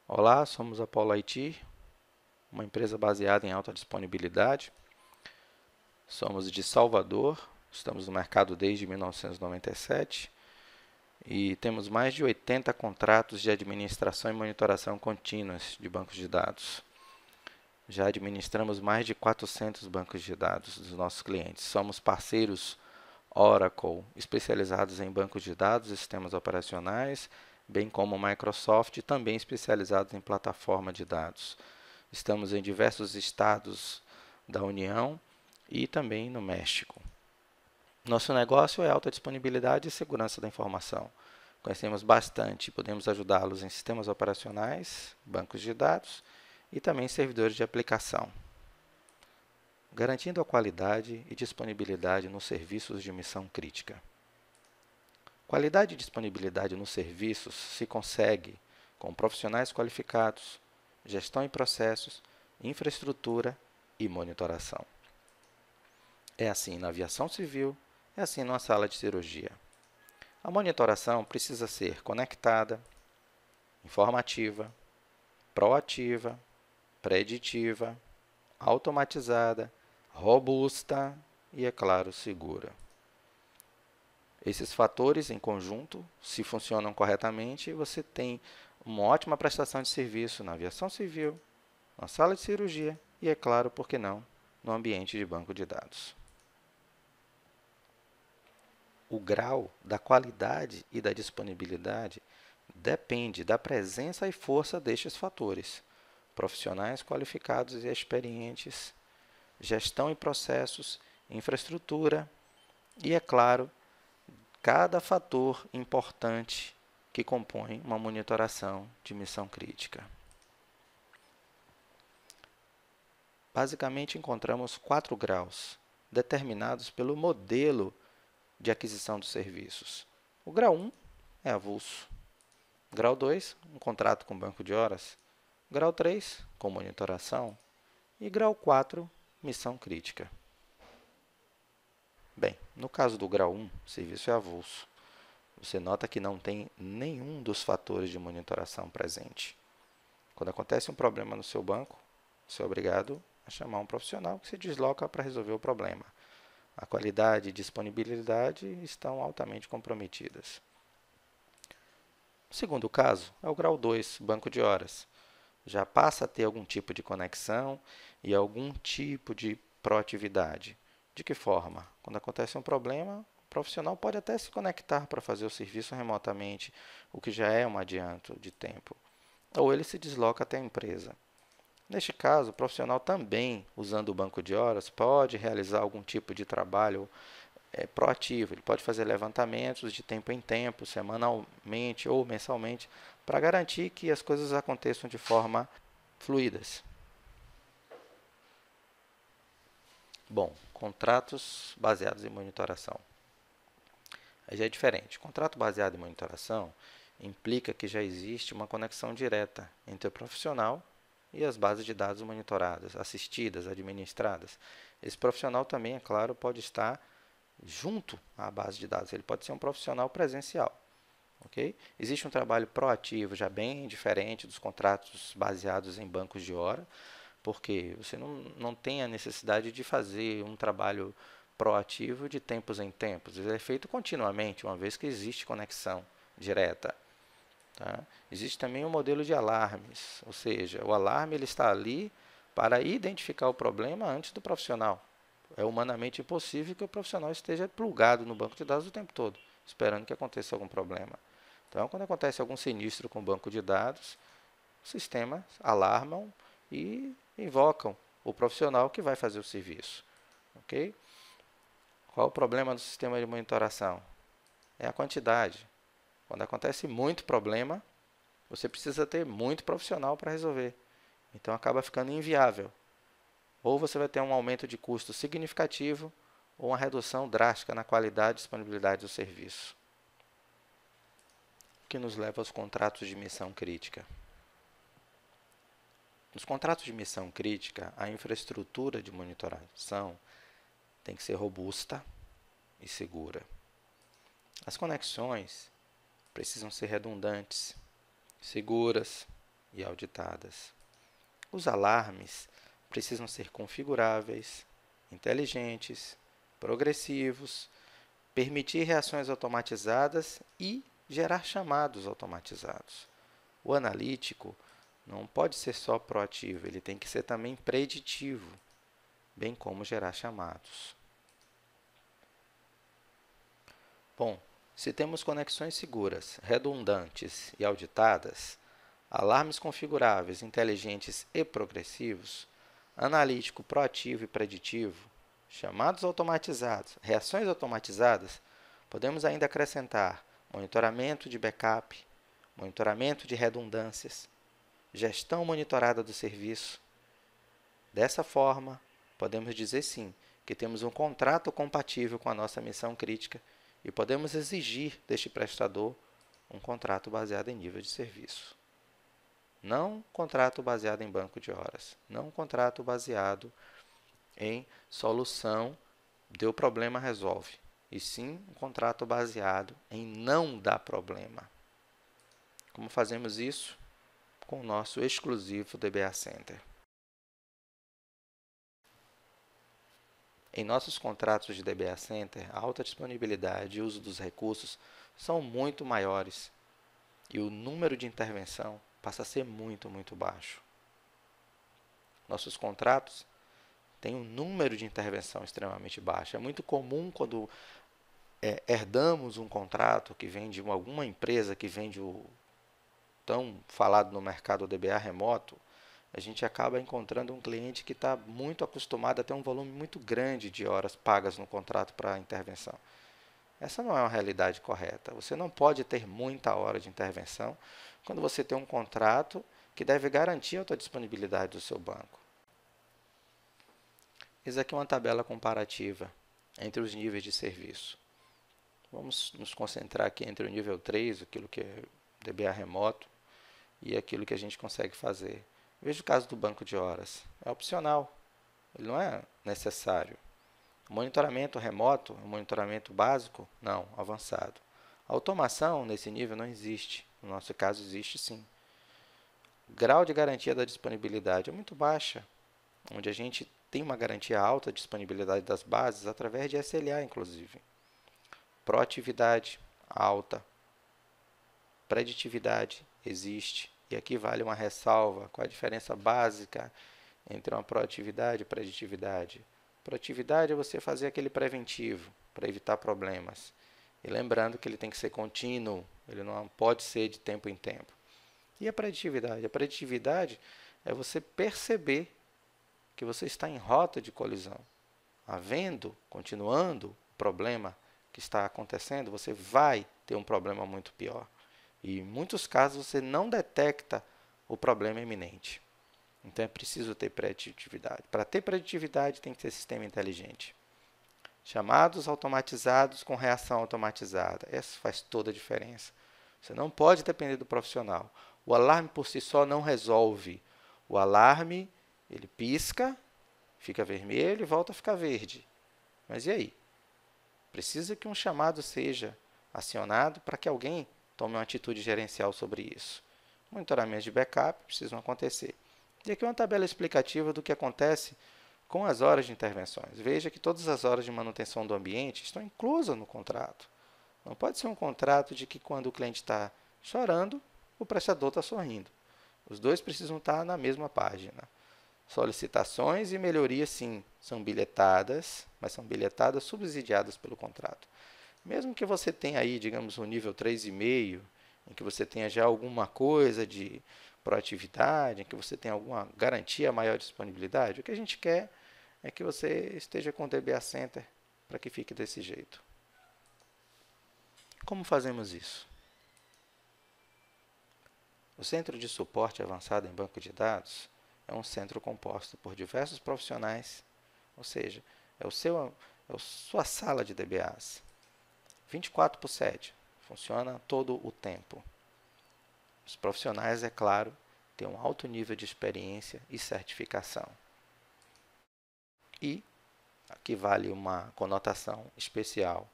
Olá, somos a Polo IT, uma empresa baseada em alta disponibilidade. Somos de Salvador, estamos no mercado desde 1997 e temos mais de 80 contratos de administração e monitoração contínuas de bancos de dados. Já administramos mais de 400 bancos de dados dos nossos clientes. Somos parceiros Oracle, especializados em bancos de dados e sistemas operacionais, bem como Microsoft, também especializados em plataforma de dados. Estamos em diversos estados da União e também no México. Nosso negócio é alta disponibilidade e segurança da informação. Conhecemos bastante e podemos ajudá-los em sistemas operacionais, bancos de dados e também servidores de aplicação, garantindo a qualidade e disponibilidade nos serviços de missão crítica. Qualidade e disponibilidade nos serviços se consegue com profissionais qualificados, gestão e processos, infraestrutura e monitoração. É assim na aviação civil, é assim numa sala de cirurgia. A monitoração precisa ser conectada, informativa, proativa, preditiva, automatizada, robusta e, é claro, segura. Esses fatores em conjunto, se funcionam corretamente, você tem uma ótima prestação de serviço na aviação civil, na sala de cirurgia e, é claro, por que não, no ambiente de banco de dados. O grau da qualidade e da disponibilidade depende da presença e força destes fatores. Profissionais qualificados e experientes, gestão e processos, infraestrutura e, é claro, cada fator importante que compõe uma monitoração de missão crítica. Basicamente, encontramos 4 graus, determinados pelo modelo de aquisição dos serviços. O grau 1 é avulso. Grau 2, um contrato com banco de horas. Grau 3, com monitoração. E grau 4, missão crítica. Bem, no caso do grau 1, serviço é avulso. Você nota que não tem nenhum dos fatores de monitoração presente. Quando acontece um problema no seu banco, você é obrigado a chamar um profissional que se desloca para resolver o problema. A qualidade e disponibilidade estão altamente comprometidas. O segundo caso é o grau 2, banco de horas. Já passa a ter algum tipo de conexão e algum tipo de proatividade. De que forma? Quando acontece um problema, o profissional pode até se conectar para fazer o serviço remotamente, o que já é um adianto de tempo. Ou ele se desloca até a empresa. Neste caso, o profissional também, usando o banco de horas, pode realizar algum tipo de trabalho proativo. Ele pode fazer levantamentos de tempo em tempo, semanalmente ou mensalmente, para garantir que as coisas aconteçam de forma fluidas. Bom, contratos baseados em monitoração. Aí já é diferente. Contrato baseado em monitoração implica que já existe uma conexão direta entre o profissional e as bases de dados monitoradas, assistidas, administradas. Esse profissional também, é claro, pode estar junto à base de dados. Ele pode ser um profissional presencial. Okay? Existe um trabalho proativo, já bem diferente dos contratos baseados em bancos de hora, porque você não tem a necessidade de fazer um trabalho proativo de tempos em tempos. Ele é feito continuamente, uma vez que existe conexão direta. Tá? Existe também um modelo de alarmes, ou seja, o alarme ele está ali para identificar o problema antes do profissional. É humanamente impossível que o profissional esteja plugado no banco de dados o tempo todo, esperando que aconteça algum problema. Então, quando acontece algum sinistro com o banco de dados, os sistemas alarmam e invocam o profissional que vai fazer o serviço. Ok? Qual o problema do sistema de monitoração? É a quantidade. Quando acontece muito problema, você precisa ter muito profissional para resolver. Então acaba ficando inviável. Ou você vai ter um aumento de custo significativo ou uma redução drástica na qualidade e disponibilidade do serviço. O que nos leva aos contratos de missão crítica. Nos contratos de missão crítica, a infraestrutura de monitoração tem que ser robusta e segura. As conexões precisam ser redundantes, seguras, e auditadas. Os alarmes precisam ser configuráveis, inteligentes, progressivos, permitir reações automatizadas e gerar chamados automatizados. O analítico não pode ser só proativo, ele tem que ser também preditivo, bem como gerar chamados. Bom, se temos conexões seguras, redundantes e auditadas, alarmes configuráveis, inteligentes e progressivos, analítico proativo e preditivo, chamados automatizados, reações automatizadas, podemos ainda acrescentar monitoramento de backup, monitoramento de redundâncias, gestão monitorada do serviço. Dessa forma, podemos dizer sim que temos um contrato compatível com a nossa missão crítica e podemos exigir deste prestador um contrato baseado em nível de serviço. Não um contrato baseado em banco de horas, não um contrato baseado em solução, deu problema, resolve, e sim um contrato baseado em não dar problema. Como fazemos isso? Com o nosso exclusivo DBA Center. Em nossos contratos de DBA Center, a alta disponibilidade e uso dos recursos são muito maiores e o número de intervenção passa a ser muito baixo. Nossos contratos têm um número de intervenção extremamente baixo. É muito comum quando herdamos um contrato que vem de alguma empresa que vende o tão falado no mercado DBA remoto, a gente acaba encontrando um cliente que está muito acostumado a ter um volume muito grande de horas pagas no contrato para intervenção. Essa não é uma realidade correta. Você não pode ter muita hora de intervenção quando você tem um contrato que deve garantir a tua disponibilidade do seu banco. Isso aqui é uma tabela comparativa entre os níveis de serviço. Vamos nos concentrar aqui entre o nível 3, aquilo que é DBA remoto, e aquilo que a gente consegue fazer. Veja o caso do banco de horas. É opcional, ele não é necessário. O monitoramento remoto, o monitoramento básico, não, avançado. A automação nesse nível não existe. No nosso caso, existe sim. O grau de garantia da disponibilidade é muito baixa, onde a gente tem uma garantia alta de disponibilidade das bases através de SLA, inclusive. Proatividade alta. Preditividade existe. E aqui vale uma ressalva. Qual a diferença básica entre uma proatividade e preditividade? Proatividade é você fazer aquele preventivo para evitar problemas. E lembrando que ele tem que ser contínuo, ele não pode ser de tempo em tempo. E a preditividade? A preditividade é você perceber que você está em rota de colisão. Continuando o problema que está acontecendo, você vai ter um problema muito pior. E em muitos casos você não detecta o problema iminente. Então é preciso ter preditividade. Para ter preditividade tem que ter sistema inteligente. Chamados automatizados com reação automatizada. Isso faz toda a diferença. Você não pode depender do profissional. O alarme por si só não resolve. O alarme, ele pisca, fica vermelho e volta a ficar verde. Mas e aí? Precisa que um chamado seja acionado para que alguém tome uma atitude gerencial sobre isso. Monitoramentos de backup precisam acontecer. E aqui uma tabela explicativa do que acontece com as horas de intervenções. Veja que todas as horas de manutenção do ambiente estão inclusas no contrato. Não pode ser um contrato de que quando o cliente está chorando, o prestador está sorrindo. Os dois precisam estar na mesma página. Solicitações e melhorias, sim, são bilhetadas, mas são bilhetadas subsidiadas pelo contrato. Mesmo que você tenha aí, digamos, um nível 3,5, em que você tenha já alguma coisa de proatividade, em que você tenha alguma garantia maior de disponibilidade, o que a gente quer é que você esteja com o DBA Center para que fique desse jeito. Como fazemos isso? O Centro de Suporte Avançado em Banco de Dados é um centro composto por diversos profissionais, ou seja, é a sua sala de DBAs. 24/7, funciona todo o tempo. Os profissionais, é claro, têm um alto nível de experiência e certificação. E aqui vale uma conotação especial,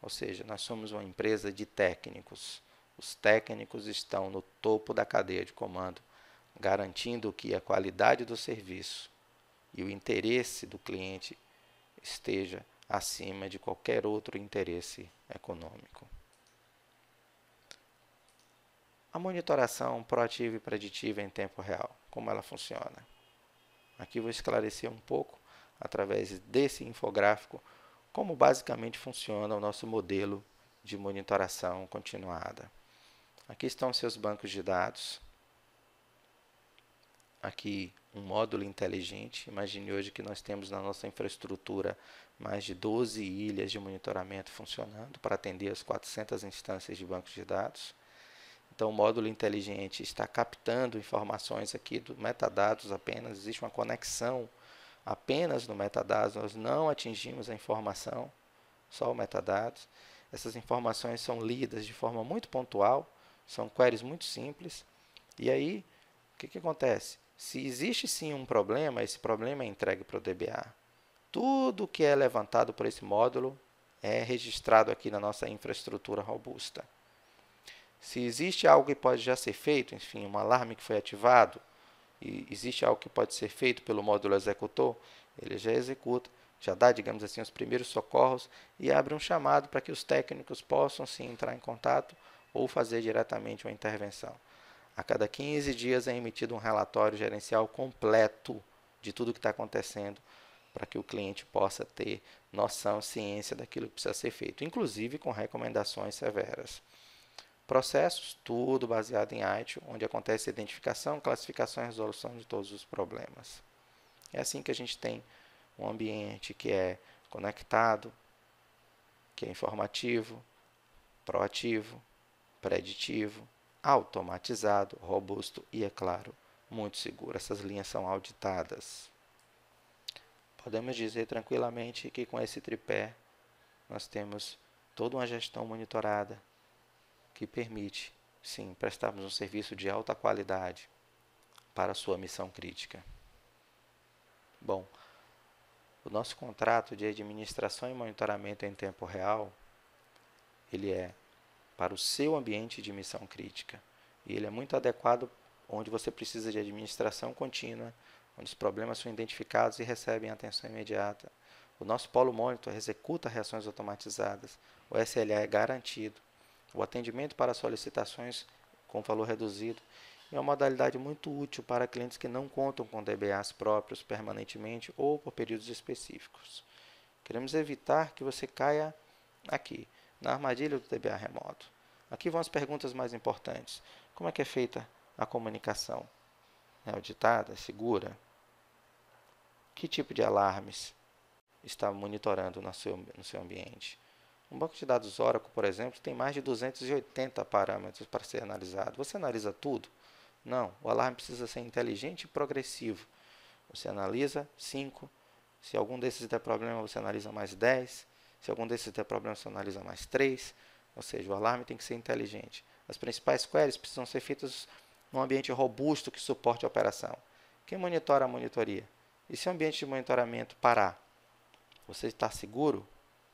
ou seja, nós somos uma empresa de técnicos. Os técnicos estão no topo da cadeia de comando garantindo que a qualidade do serviço e o interesse do cliente esteja acima de qualquer outro interesse econômico. A monitoração proativa e preditiva em tempo real, como ela funciona? Aqui vou esclarecer um pouco, através desse infográfico, como basicamente funciona o nosso modelo de monitoração continuada. Aqui estão seus bancos de dados. Aqui um módulo inteligente. Imagine hoje que nós temos na nossa infraestrutura mais de 12 ilhas de monitoramento funcionando para atender as 400 instâncias de bancos de dados. Então, o módulo inteligente está captando informações aqui do metadados apenas. Existe uma conexão apenas no metadados. Nós não atingimos a informação, só o metadados. Essas informações são lidas de forma muito pontual. São queries muito simples. E aí, o que acontece? Se existe sim um problema, esse problema é entregue para o DBA. Tudo que é levantado por esse módulo é registrado aqui na nossa infraestrutura robusta. Se existe algo que pode já ser feito, enfim, um alarme que foi ativado, e existe algo que pode ser feito pelo módulo executor, ele já executa, já dá, digamos assim, os primeiros socorros e abre um chamado para que os técnicos possam sim entrar em contato ou fazer diretamente uma intervenção. A cada 15 dias é emitido um relatório gerencial completo de tudo o que está acontecendo, para que o cliente possa ter noção, ciência daquilo que precisa ser feito, inclusive com recomendações severas. Processos, tudo baseado em ITIL, onde acontece a identificação, classificação e resolução de todos os problemas. É assim que a gente tem um ambiente que é conectado, que é informativo, proativo, preditivo, automatizado, robusto e, é claro, muito seguro. Essas linhas são auditadas. Podemos dizer tranquilamente que com esse tripé nós temos toda uma gestão monitorada que permite, sim, prestarmos um serviço de alta qualidade para a sua missão crítica. Bom, o nosso contrato de administração e monitoramento em tempo real, ele é para o seu ambiente de missão crítica. E ele é muito adequado onde você precisa de administração contínua, onde os problemas são identificados e recebem atenção imediata. O nosso Polo Monitor executa reações automatizadas. O SLA é garantido. O atendimento para solicitações com valor reduzido é uma modalidade muito útil para clientes que não contam com DBAs próprios permanentemente ou por períodos específicos. Queremos evitar que você caia aqui, na armadilha do DBA remoto. Aqui vão as perguntas mais importantes. Como é que é feita a comunicação? É auditada? É segura? Que tipo de alarmes está monitorando no seu ambiente? Um banco de dados Oracle, por exemplo, tem mais de 280 parâmetros para ser analisado. Você analisa tudo? Não. O alarme precisa ser inteligente e progressivo. Você analisa 5. Se algum desses der problema, você analisa mais 10. Se algum desses der problema, você analisa mais 3. Ou seja, o alarme tem que ser inteligente. As principais queries precisam ser feitas num ambiente robusto que suporte a operação. Quem monitora a monitoria? E se o ambiente de monitoramento parar? Você está seguro?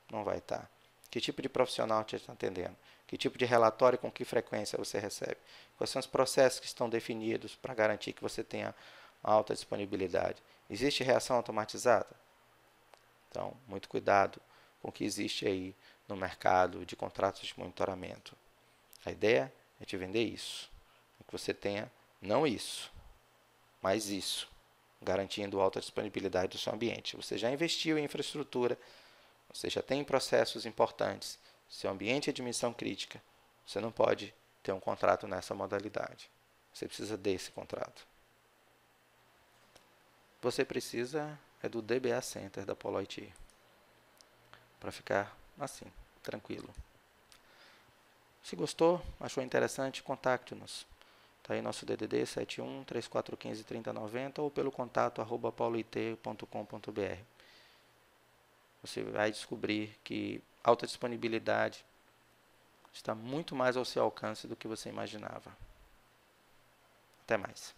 Não vai estar. Que tipo de profissional te está atendendo? Que tipo de relatório e com que frequência você recebe? Quais são os processos que estão definidos para garantir que você tenha alta disponibilidade? Existe reação automatizada? Então, muito cuidado com o que existe aí no mercado de contratos de monitoramento. A ideia é te vender isso. É que você tenha não isso, mas isso, garantindo alta disponibilidade do seu ambiente. Você já investiu em infraestrutura, você já tem processos importantes, seu ambiente é de missão crítica, você não pode ter um contrato nessa modalidade. Você precisa desse contrato. Você precisa do DBA Center da Polo IT, para ficar assim, tranquilo. Se gostou, achou interessante, contacte-nos. Está aí nosso DDD 71 3415 3090 ou pelo contato @pauloit.com.br. Você vai descobrir que alta disponibilidade está muito mais ao seu alcance do que você imaginava. Até mais.